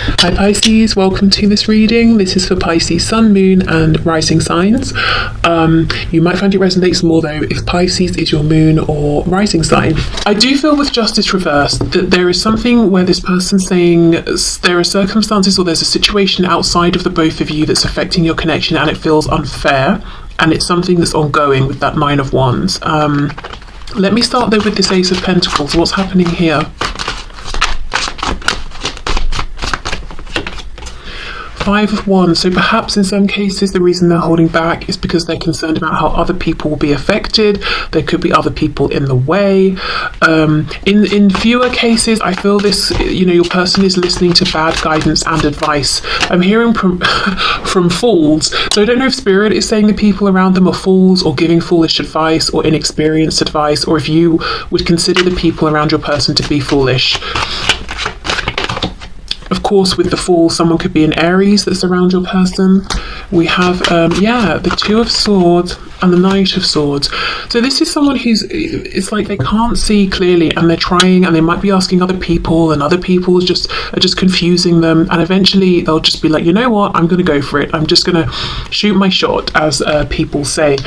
Hi Pisces, welcome to this reading. This is for Pisces Sun, Moon and Rising signs. You might find it resonates more though if Pisces is your moon or rising sign. I do feel with Justice reversed that there is something where this person's saying there are circumstances or there's a situation outside of the both of you that's affecting your connection and it feels unfair, and it's something that's ongoing with that Nine of Wands. Let me start though with this Ace of Pentacles. What's happening here? Five of Wands. So perhaps in some cases the reason they're holding back is because they're concerned about how other people will be affected. There could be other people in the way. In fewer cases, I feel this, your person is listening to bad guidance and advice. I'm hearing from fools. So I don't know if Spirit is saying the people around them are fools or giving foolish advice or inexperienced advice, or if you would consider the people around your person to be foolish. Of course, with the Fool, someone could be an Aries that's around your person. We have, the Two of Swords and the Knight of Swords. So this is someone it's like they can't see clearly and they're trying, and they might be asking other people, and other people are just confusing them, and eventually they'll just be like, you know what, I'm going to go for it. I'm just going to shoot my shot, as people say.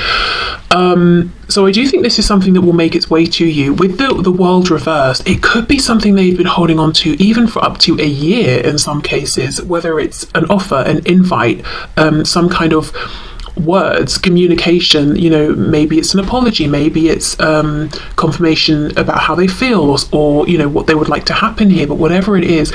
So I do think this is something that will make its way to you. With the World reversed, it could be something they've been holding on to even for up to a year in some cases, whether it's an offer, an invite, some kind of words, communication, maybe it's an apology, maybe it's confirmation about how they feel, or what they would like to happen here, but whatever it is,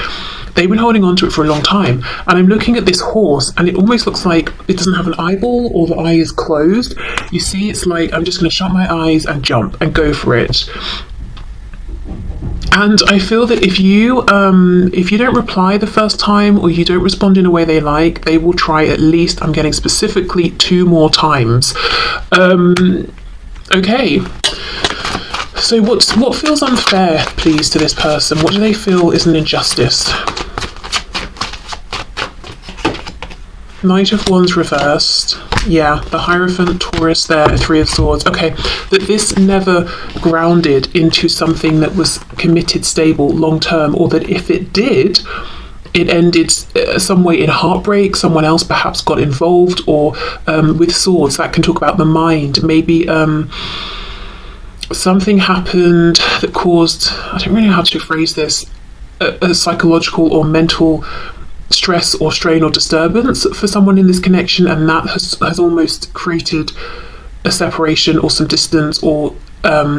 they've been holding on to it for a long time. And I'm looking at this horse and it almost looks like it doesn't have an eyeball, or the eye is closed. You see, it's like, I'm just going to shut my eyes and jump and go for it. And I feel that if you don't reply the first time, or you don't respond in a way they like, they will try at least, I'm getting specifically 2 more times. Okay. So what feels unfair, please, to this person? What do they feel is an injustice? Knight of Wands reversed. Yeah, the Hierophant, Taurus there, Three of Swords. Okay, that this never grounded into something that was committed, stable, long-term, or that if it did, it ended some way in heartbreak. Someone else perhaps got involved, or with Swords, that can talk about the mind. Maybe something happened that caused, I don't really know how to phrase this, a psychological or mental stress or strain or disturbance for someone in this connection, and that has almost created a separation or some distance, or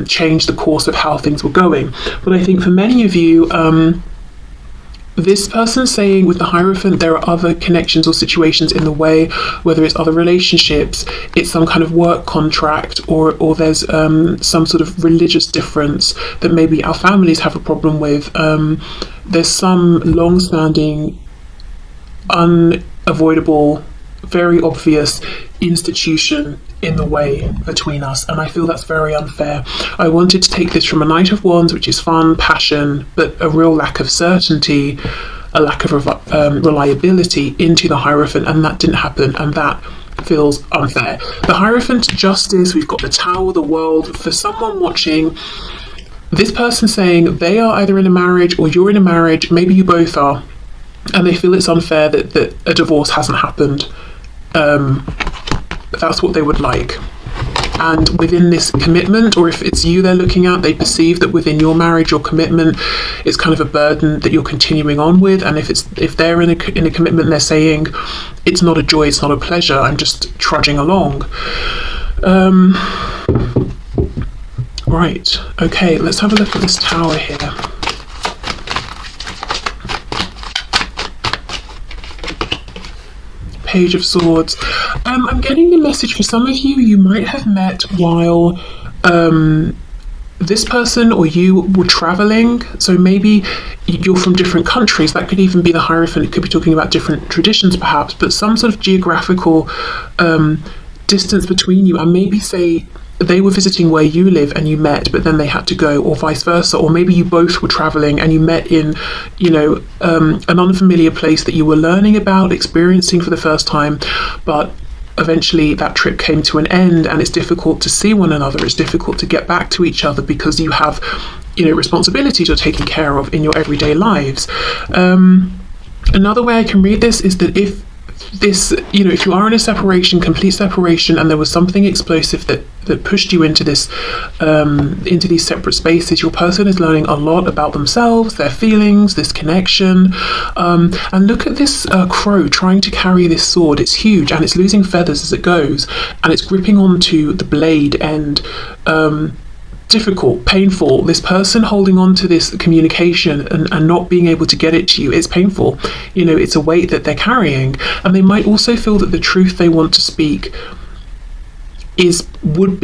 changed the course of how things were going. But I think for many of you, this person saying with the Hierophant there are other connections or situations in the way, whether it's other relationships, it's some kind of work contract, or there's some sort of religious difference that maybe our families have a problem with. There's some long-standing, unavoidable, very obvious institution in the way between us, and I feel that's very unfair. I wanted to take this from a Knight of Wands, which is fun, passion, but a real lack of certainty, a lack of reliability, into the Hierophant, and that didn't happen, and that feels unfair. The Hierophant, Justice, we've got the Tower, the World. For someone watching, this person saying they are either in a marriage or you're in a marriage, maybe you both are, and they feel it's unfair that a divorce hasn't happened. That's what they would like. And within this commitment, or if it's you they're looking at, they perceive that within your marriage or commitment, it's kind of a burden that you're continuing on with. And if they're in a commitment, they're saying it's not a joy, it's not a pleasure, I'm just trudging along. Right, okay, let's have a look at this Tower here. Page of Swords. I'm getting the message for some of you, you might have met while this person or you were traveling. So maybe you're from different countries. That could even be the Hierophant. It could be talking about different traditions perhaps, but some sort of geographical distance between you, and maybe say they were visiting where you live and you met, but then they had to go, or vice versa. Or maybe you both were traveling and you met in, an unfamiliar place that you were learning about, experiencing for the first time, but eventually that trip came to an end, and it's difficult to see one another. It's difficult to get back to each other because you have, responsibilities you're taking care of in your everyday lives. Another way I can read this is that if this, if you are in a separation, complete separation, and there was something explosive that pushed you into this, into these separate spaces, your person is learning a lot about themselves, their feelings, this connection. And look at this crow trying to carry this sword. It's huge and it's losing feathers as it goes, and it's gripping onto the blade end. Difficult, painful. This person holding on to this communication and not being able to get it to you, it's painful. It's a weight that they're carrying. And they might also feel that the truth they want to speak could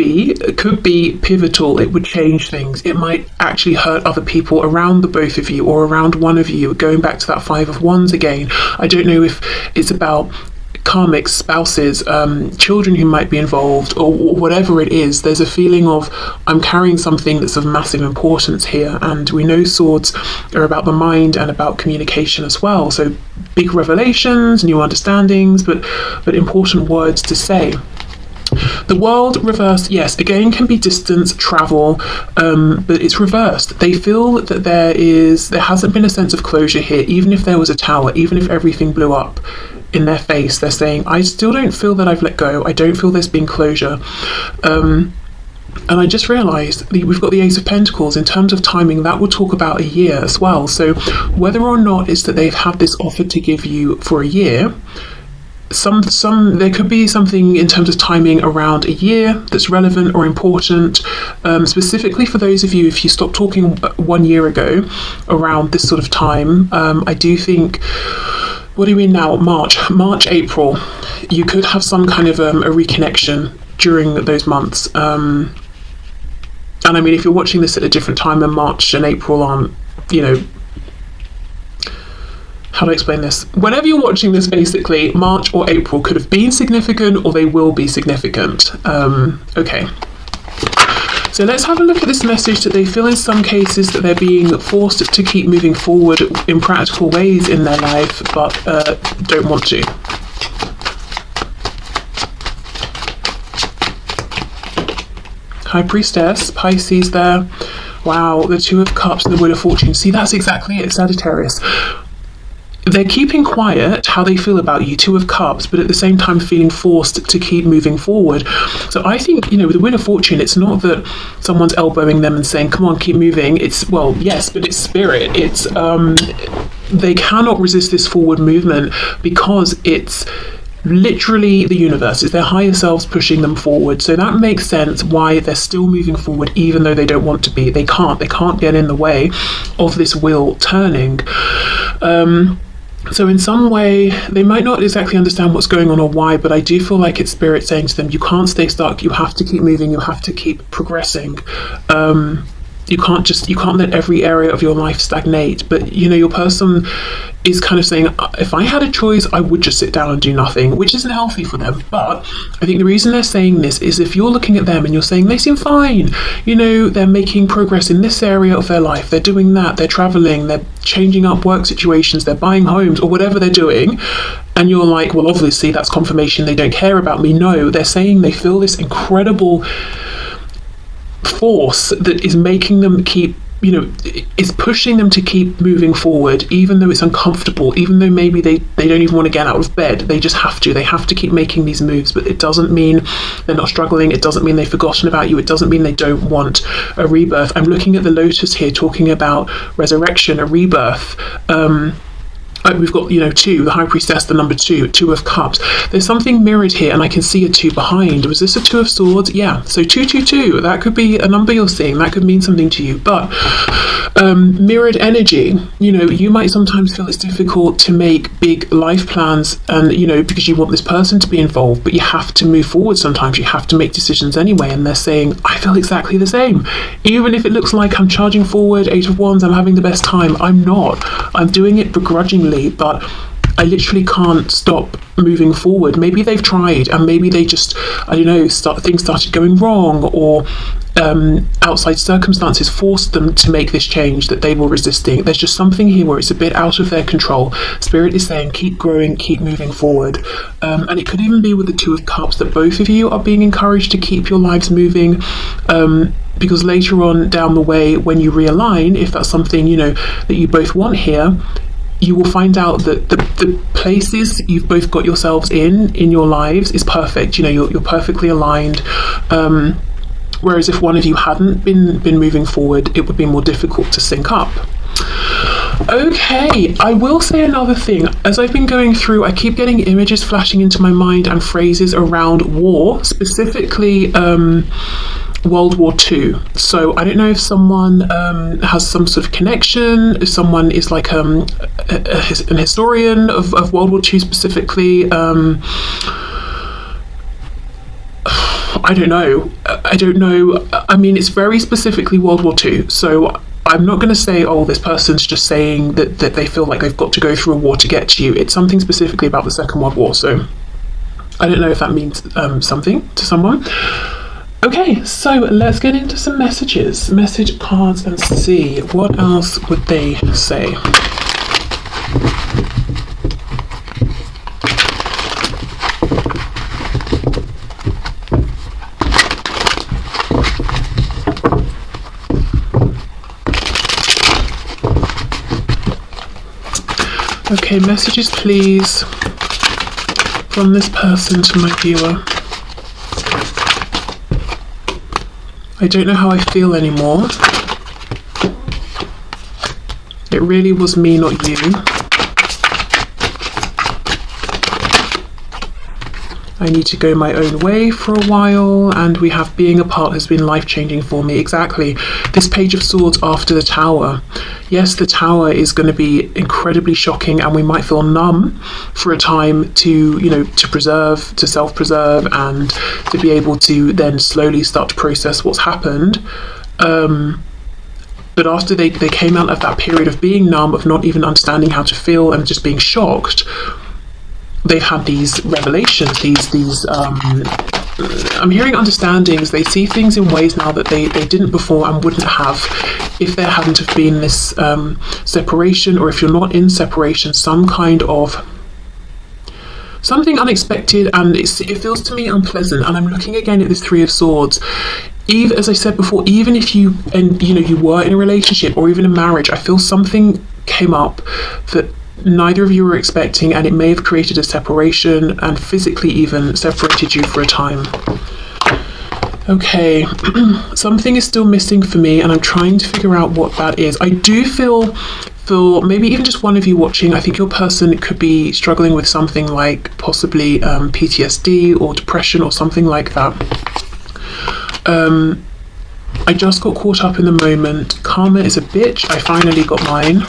be pivotal. It would change things. It might actually hurt other people around the both of you or around one of you. Going back to that Five of Wands again, I don't know if it's about karmic spouses, children who might be involved, or whatever it is. There's a feeling of, I'm carrying something that's of massive importance here, and we know swords are about the mind and about communication as well. So big revelations, new understandings, but important words to say. The world reversed, yes, again, can be distance, travel, but it's reversed. They feel that there hasn't been a sense of closure here, even if there was a tower, even if everything blew up in their face. They're saying, I still don't feel that I've let go. I don't feel there's been closure. And I just realised we've got the Ace of Pentacles. In terms of timing, that will talk about a year as well. So whether or not it's that they've had this offer to give you for a year, there could be something in terms of timing around a year that's relevant or important. Specifically for those of you, if you stopped talking 1 year ago around this sort of time, I do think, what are we in now? March, April, you could have some kind of a reconnection during those months. And I mean, if you're watching this at a different time, and March and April aren't, how do I explain this? Whenever you're watching this, basically, March or April could have been significant, or they will be significant. Okay. So let's have a look at this message that they feel in some cases that they're being forced to keep moving forward in practical ways in their life, but don't want to. High Priestess, Pisces there. Wow, the Two of Cups and the Wheel of Fortune. See, that's exactly it, Sagittarius. They're keeping quiet how they feel about you, Two of Cups, but at the same time feeling forced to keep moving forward. So I think, with the Wheel of Fortune, it's not that someone's elbowing them and saying, come on, keep moving. It's, well, yes, but it's spirit. It's, they cannot resist this forward movement because it's literally the universe. It's their higher selves pushing them forward. So that makes sense why they're still moving forward even though they don't want to be. They can't get in the way of this wheel turning. So in some way, they might not exactly understand what's going on or why, but I do feel like it's spirit saying to them, you can't stay stuck, you have to keep moving, you have to keep progressing. You can't let every area of your life stagnate. But your person is kind of saying, if I had a choice, I would just sit down and do nothing, which isn't healthy for them. But I think the reason they're saying this is if you're looking at them and you're saying they seem fine, they're making progress in this area of their life, they're doing that, they're traveling, they're changing up work situations, they're buying homes or whatever they're doing, and you're like, well, obviously that's confirmation they don't care about me. No, they're saying they feel this incredible force that is making them keep, is pushing them to keep moving forward, even though it's uncomfortable, even though maybe they don't even want to get out of bed. They just have to keep making these moves. But it doesn't mean they're not struggling. It doesn't mean they've forgotten about you. It doesn't mean they don't want a rebirth. I'm looking at the Lotus here, talking about resurrection, a rebirth. We've got, two, the High Priestess, the number two, Two of Cups. There's something mirrored here, and I can see a two behind. Was this a Two of Swords? Yeah, so 222, that could be a number you're seeing, that could mean something to you. But mirrored energy, you might sometimes feel it's difficult to make big life plans, and, because you want this person to be involved, but you have to move forward sometimes, you have to make decisions anyway, and they're saying, I feel exactly the same. Even if it looks like I'm charging forward, Eight of Wands, I'm having the best time, I'm not. I'm doing it begrudgingly, but I literally can't stop moving forward. Maybe they've tried, and maybe they just, things started going wrong, or outside circumstances forced them to make this change that they were resisting. There's just something here where it's a bit out of their control. Spirit is saying, keep growing, keep moving forward. And it could even be with the Two of Cups that both of you are being encouraged to keep your lives moving. Because later on down the way, when you realign, if that's something, that you both want here, you will find out that the places you've both got yourselves in your lives is perfect. You know, you're perfectly aligned. Whereas if one of you hadn't been moving forward, it would be more difficult to sync up. Okay, I will say another thing. As I've been going through, I keep getting images flashing into my mind and phrases around war, specifically World War II. So I don't know if someone has some sort of connection, if someone is like an historian of World War II specifically. I don't know. I mean, it's very specifically World War II. So I'm not going to say, oh, this person's just saying that they feel like they've got to go through a war to get to you. It's something specifically about the Second World War. So I don't know if that means something to someone. Okay, so let's get into some messages, message cards, and see what else would they say. Okay, messages please from this person to my viewer. I don't know how I feel anymore. It really was me, not you. I need to go my own way for a while, and we have being apart has been life-changing for me. Exactly. This Page of Swords after the Tower. Yes, the Tower is going to be incredibly shocking, and we might feel numb for a time to, you know, to preserve, to self-preserve, and to be able to then slowly start to process what's happened. But after they came out of that period of being numb, of not even understanding how to feel and just being shocked, they've had these revelations, these I'm hearing understandings. They see things in ways now that they didn't before and wouldn't have if there hadn't have been this separation, or if you're not in separation, some kind of something unexpected, and it feels to me unpleasant. And I'm looking again at this Three of Swords. Even, as I said before, even if you were in a relationship or even a marriage, I feel something came up that neither of you were expecting, and it may have created a separation and physically even separated you for a time. Okay, something is still missing for me, and I'm trying to figure out what that is. I do feel maybe even just one of you watching, I think your person could be struggling with something like possibly PTSD or depression or something like that. I just got caught up in the moment. Karma is a bitch. I finally got mine.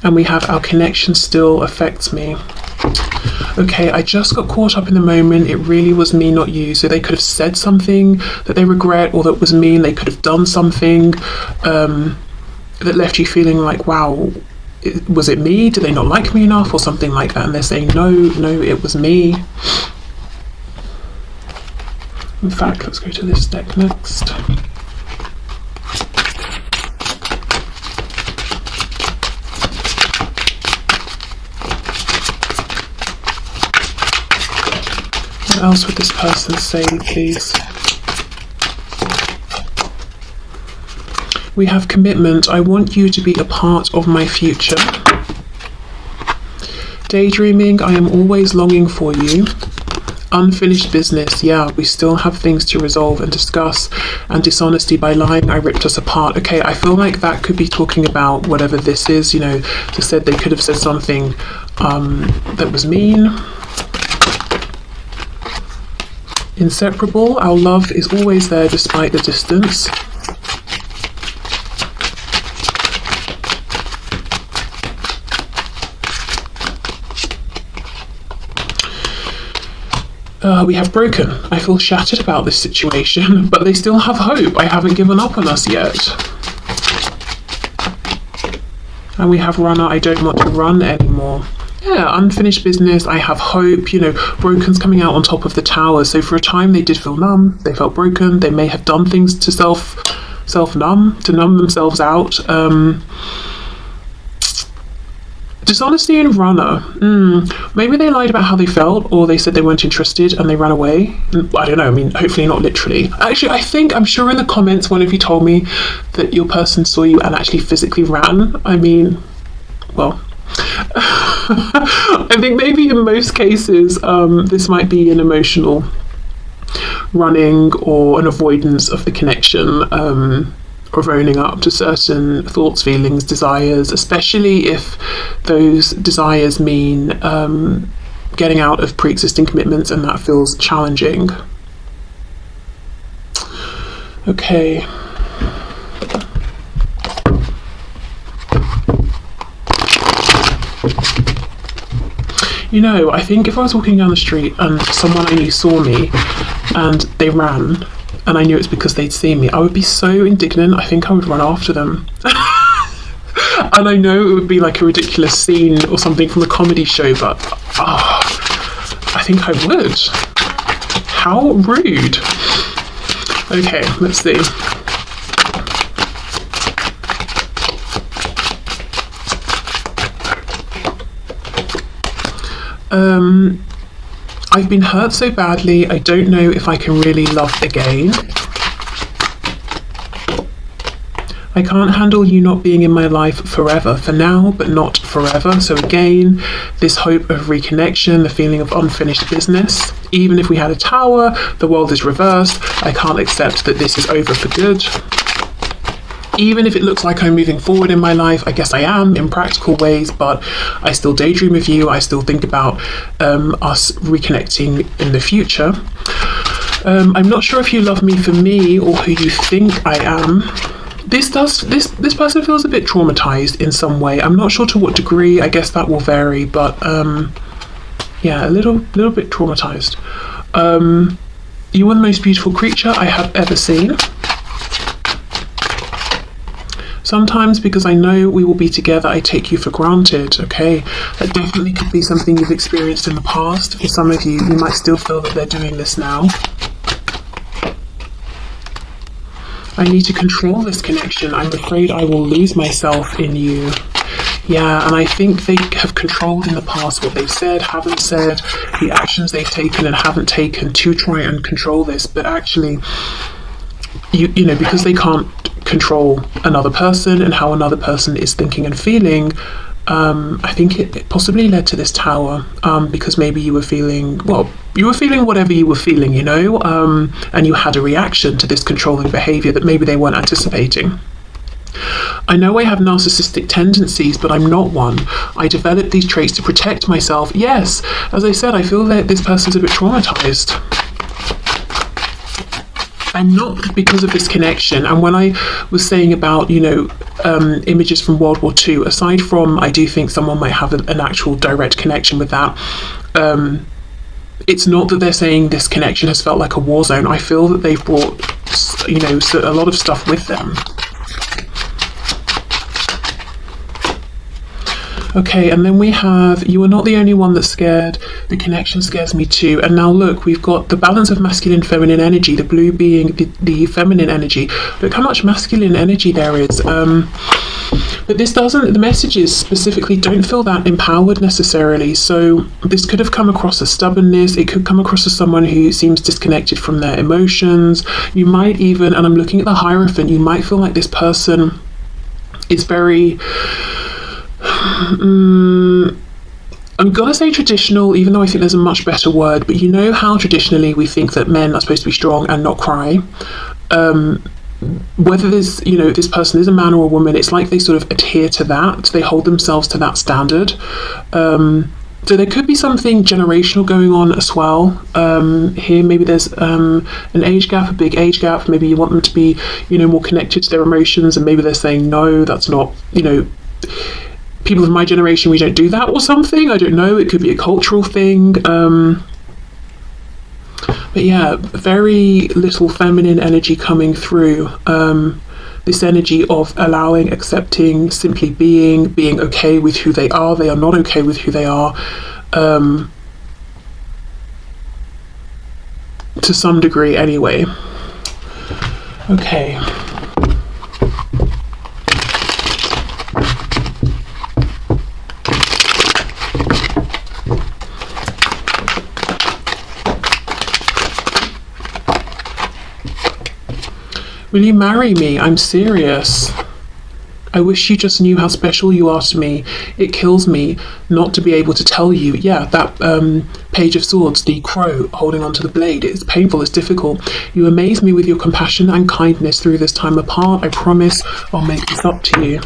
And we have our connection still affects me. Okay, I just got caught up in the moment. It really was me, not you. So they could have said something that they regret, or that was mean. They could have done something that left you feeling like, wow, was it me? Did they not like me enough, or something like that? And they're saying, no, it was me. In fact, let's go to this deck next. What else would this person say, please? We have commitment. I want you to be a part of my future. Daydreaming. I am always longing for you. Unfinished business. Yeah, we still have things to resolve and discuss. And dishonesty. By lying, I ripped us apart. Okay, I feel like that could be talking about whatever this is. You know, they said they could have said something that was mean. Inseparable. Our love is always there despite the distance. We have broken. I feel shattered about this situation, but they still have hope. I haven't given up on us yet. And we have runner. I don't want to run anymore. Yeah, unfinished business. I have hope. You know, broken's coming out on top of the Tower. So for a time they did feel numb. They felt broken. They may have done things to self-numb, to numb themselves out. Dishonesty in runner. Maybe they lied about how they felt, or they said they weren't interested and they ran away. I don't know. I mean, hopefully not literally. Actually, I'm sure in the comments one of you told me that your person saw you and actually physically ran. I mean, well, I think maybe in most cases this might be an emotional running or an avoidance of the connection, of owning up to certain thoughts, feelings, desires, especially if those desires mean getting out of pre-existing commitments and that feels challenging. Okay. You know, I think if I was walking down the street and someone I knew saw me and they ran, and I knew it's because they'd seen me, I would be so indignant. I think I would run after them. And I know it would be like a ridiculous scene or something from a comedy show, but I think I would. How rude. Okay, let's see. I've been hurt so badly, I don't know if I can really love again. I can't handle you not being in my life forever, for now, but not forever. So again, this hope of reconnection, the feeling of unfinished business. Even if we had a tower, the world is reversed. I can't accept that this is over for good. Even if it looks like I'm moving forward in my life, I guess I am in practical ways, but I still daydream of you. I still think about us reconnecting in the future. I'm not sure if you love me for me or who you think I am. This person feels a bit traumatized in some way. I'm not sure to what degree. I guess that will vary, but yeah, a little bit traumatized. You are the most beautiful creature I have ever seen. Sometimes, because I know we will be together, I take you for granted. Okay, that definitely could be something you've experienced in the past. For some of you, you might still feel that they're doing this now. I need to control this connection. I'm afraid I will lose myself in you. Yeah, and I think they have controlled in the past what they've said, haven't said, the actions they've taken and haven't taken to try and control this. But actually, you know, because they can't control another person and how another person is thinking and feeling, I think it possibly led to this tower, because maybe you were feeling whatever you were feeling, you know, and you had a reaction to this controlling behavior that maybe they weren't anticipating. I know I have narcissistic tendencies, but I'm not one. I developed these traits to protect myself. Yes, as I said, I feel that this person's a bit traumatized. And not because of this connection. And when I was saying about, you know, images from World War II, aside from I do think someone might have an actual direct connection with that, it's not that they're saying this connection has felt like a war zone. I feel that they've brought, you know, a lot of stuff with them. Okay, and then we have, you are not the only one that's scared. The connection scares me too. And now look, we've got the balance of masculine, feminine energy, the blue being the feminine energy. Look how much masculine energy there is. But this doesn't, the messages specifically don't feel that empowered necessarily. So this could have come across as stubbornness. It could come across as someone who seems disconnected from their emotions. You might even, and I'm looking at the Hierophant, you might feel like this person is very... I'm gonna say traditional, even though I think there's a much better word, but you know how traditionally we think that men are supposed to be strong and not cry. Whether this, you know, this person is a man or a woman, it's like they sort of adhere to that, they hold themselves to that standard. So there could be something generational going on as well. Here, maybe there's an age gap, a big age gap. Maybe you want them to be, you know, more connected to their emotions, and maybe they're saying, no, that's not, you know, people of my generation, we don't do that or something. I don't know. It could be a cultural thing. But yeah, very little feminine energy coming through. This energy of allowing, accepting, simply being okay with who they are. They are not okay with who they are. To some degree anyway. Okay. Will you marry me? I'm serious. I wish you just knew how special you are to me. It kills me not to be able to tell you. Yeah, that Page of Swords, the crow holding onto the blade. It's painful, it's difficult. You amaze me with your compassion and kindness through this time apart. I promise I'll make this up to you.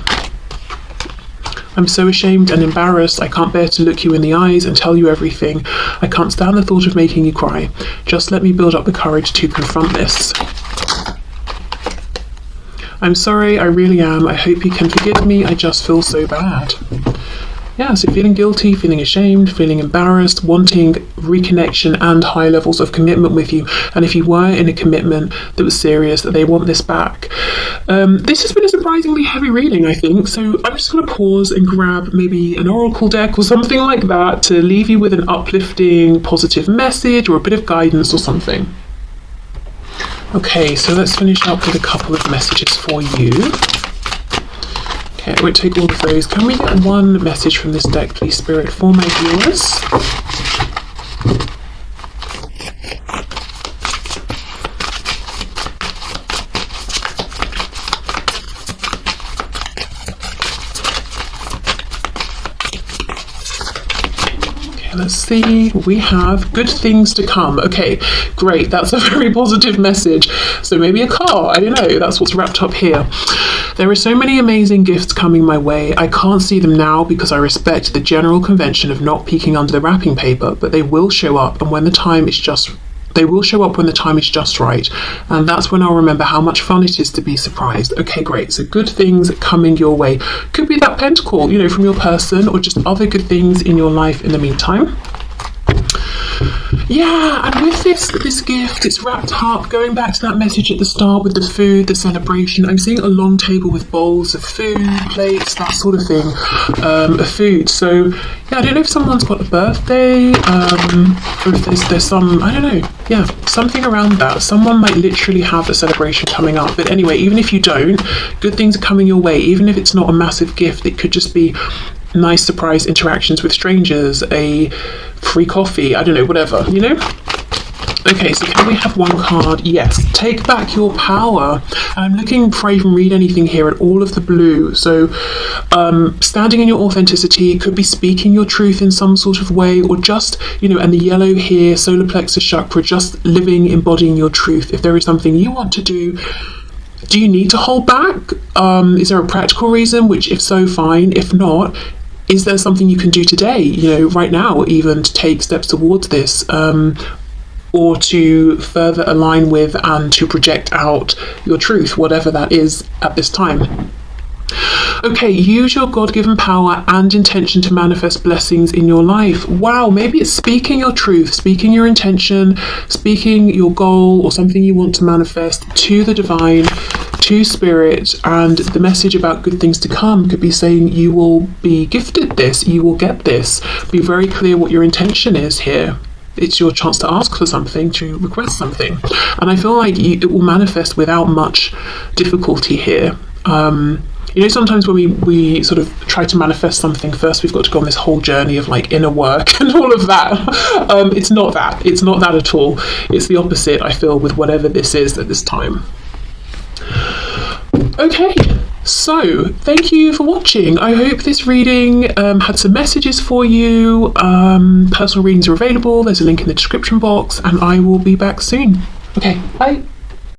I'm so ashamed and embarrassed. I can't bear to look you in the eyes and tell you everything. I can't stand the thought of making you cry. Just let me build up the courage to confront this. I'm sorry, I really am. I hope you can forgive me. I just feel so bad. Yeah, so feeling guilty, feeling ashamed, feeling embarrassed, wanting reconnection and high levels of commitment with you. And if you were in a commitment that was serious, that they want this back. This has been a surprisingly heavy reading, I think. So I'm just going to pause and grab maybe an oracle deck or something like that to leave you with an uplifting, positive message or a bit of guidance or something. Okay, so let's finish up with a couple of messages for you. Okay, I won't take all of those. Can we get one message from this deck, please, Spirit, for my viewers? Let's see, we have good things to come. Okay, great, that's a very positive message. So maybe a car, I don't know, that's what's wrapped up here. There are so many amazing gifts coming my way. I can't see them now because I respect the general convention of not peeking under the wrapping paper, but they will show up, and when the time is just They will show up when the time is just right, and that's when I'll remember how much fun it is to be surprised. Okay, great. So good things coming your way. Could be that pentacle, you know, from your person, or just other good things in your life in the meantime. Yeah, and with this gift, it's wrapped up, going back to that message at the start with the food, the celebration. I'm seeing a long table with bowls of food, plates, that sort of thing, of food. So, yeah, I don't know if someone's got a birthday, or if there's some, I don't know, yeah, something around that. Someone might literally have a celebration coming up. But anyway, even if you don't, good things are coming your way. Even if it's not a massive gift, it could just be nice surprise interactions with strangers, a free coffee, I don't know, whatever, you know? Okay, so can we have one card? Yes, take back your power. I'm looking before I even read anything here at all of the blue. So standing in your authenticity, could be speaking your truth in some sort of way, or just, you know, and the yellow here, solar plexus chakra, just living, embodying your truth. If there is something you want to do you need to hold back? Is there a practical reason? Which, if so, fine. If not, is there something you can do today, you know, right now, even to take steps towards this, or to further align with and to project out your truth, whatever that is at this time? Okay, use your God-given power and intention to manifest blessings in your life. Wow, maybe it's speaking your truth, speaking your intention, speaking your goal or something you want to manifest to the divine, to spirit, and the message about good things to come could be saying you will be gifted this, you will get this. Be very clear what your intention is here. It's your chance to ask for something, to request something. And I feel like it will manifest without much difficulty here. You know, sometimes when we sort of try to manifest something, first we've got to go on this whole journey of like inner work and all of that. It's not that. It's not that at all. It's the opposite, I feel, with whatever this is at this time. Okay, so thank you for watching. I hope this reading had some messages for you. Personal readings are available. There's a link in the description box, and I will be back soon. Okay, bye.